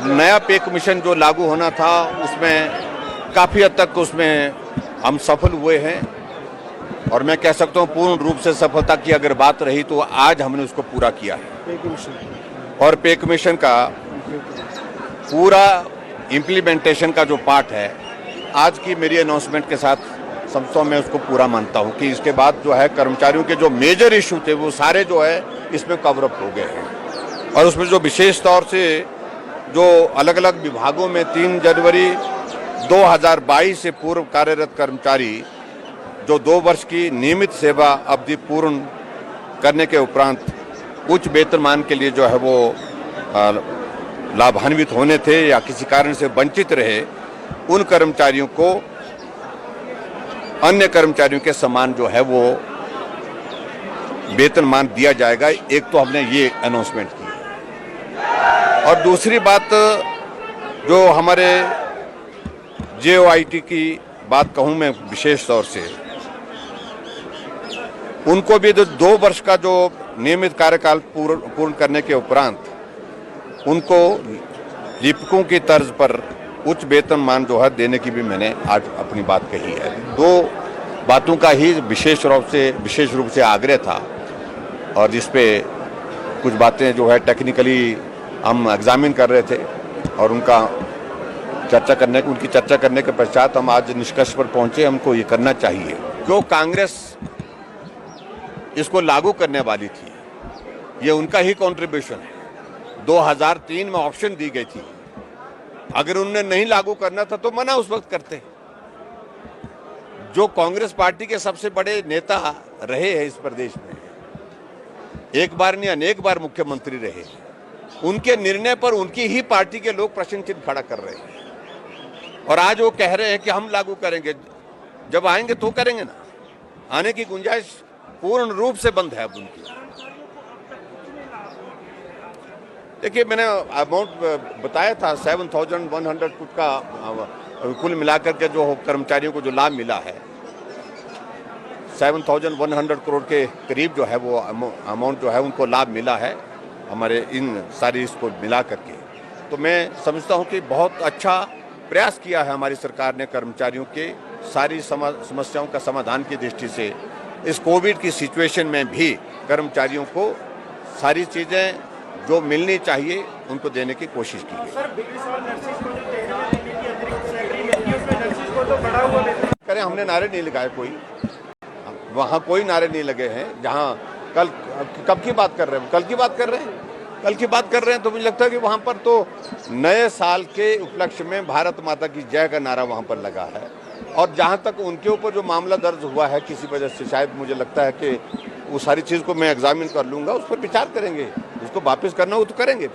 नया पे कमीशन जो लागू होना था उसमें काफ़ी हद तक उसमें हम सफल हुए हैं और मैं कह सकता हूँ पूर्ण रूप से सफलता की अगर बात रही तो आज हमने उसको पूरा किया है। और पे कमीशन का पूरा इम्प्लीमेंटेशन का जो पार्ट है आज की मेरी अनाउंसमेंट के साथ समझता हूँ, मैं उसको पूरा मानता हूँ कि इसके बाद जो है कर्मचारियों के जो मेजर इशू थे वो सारे जो है इसमें कवर अप हो गए हैं। और उसमें जो विशेष तौर से जो अलग अलग विभागों में 3 जनवरी 2022 से पूर्व कार्यरत कर्मचारी जो 2 वर्ष की नियमित सेवा अवधि पूर्ण करने के उपरांत उच्च वेतनमान के लिए जो है वो लाभान्वित होने थे या किसी कारण से वंचित रहे, उन कर्मचारियों को अन्य कर्मचारियों के समान जो है वो वेतनमान दिया जाएगा। एक तो हमने ये अनाउंसमेंट की और दूसरी बात जो हमारे JOIT की बात कहूं मैं विशेष तौर से, उनको भी 2 वर्ष का जो नियमित कार्यकाल पूर्ण करने के उपरांत उनको लिपिकों की तर्ज पर उच्च वेतनमान जो है देने की भी मैंने आज अपनी बात कही है। 2 बातों का ही विशेष रूप से आग्रह था और जिस पे कुछ बातें जो है टेक्निकली हम एग्जामिन कर रहे थे और उनकी चर्चा करने के पश्चात हम आज निष्कर्ष पर पहुंचे हमको ये करना चाहिए। जो कांग्रेस इसको लागू करने वाली थी ये उनका ही कंट्रीब्यूशन है। 2003 में ऑप्शन दी गई थी, अगर उन्होंने नहीं लागू करना था तो मना उस वक्त करते। जो कांग्रेस पार्टी के सबसे बड़े नेता रहे हैं इस प्रदेश में, एक बार नहीं अनेक बार मुख्यमंत्री रहे, उनके निर्णय पर उनकी ही पार्टी के लोग प्रश्न चिन्ह खड़ा कर रहे हैं और आज वो कह रहे हैं कि हम लागू करेंगे। जब आएंगे तो करेंगे ना, आने की गुंजाइश पूर्ण रूप से बंद है अब उनकी। देखिए मैंने अमाउंट बताया था 7,100 कुछ का कुल मिलाकर के जो कर्मचारियों को जो लाभ मिला है 7,100 करोड़ के करीब जो है वो अमाउंट जो है उनको लाभ मिला है हमारे इन सारी इसको मिला करके। तो मैं समझता हूँ कि बहुत अच्छा प्रयास किया है हमारी सरकार ने कर्मचारियों के सारी समस्याओं का समाधान की दृष्टि से। इस कोविड की सिचुएशन में भी कर्मचारियों को सारी चीज़ें जो मिलनी चाहिए उनको देने की कोशिश की है। करें हमने नारे नहीं लगाए, कोई वहाँ कोई नारे नहीं लगे हैं। जहाँ कब की बात कर रहे हैं, कल की बात कर रहे हैं तो मुझे लगता है कि वहाँ पर तो नए साल के उपलक्ष्य में भारत माता की जय का नारा वहाँ पर लगा है। और जहाँ तक उनके ऊपर जो मामला दर्ज हुआ है किसी वजह से, शायद मुझे लगता है कि वो सारी चीज़ को मैं एग्जामिन कर लूँगा, उस पर विचार करेंगे। उसको वापस करना हो तो करेंगे।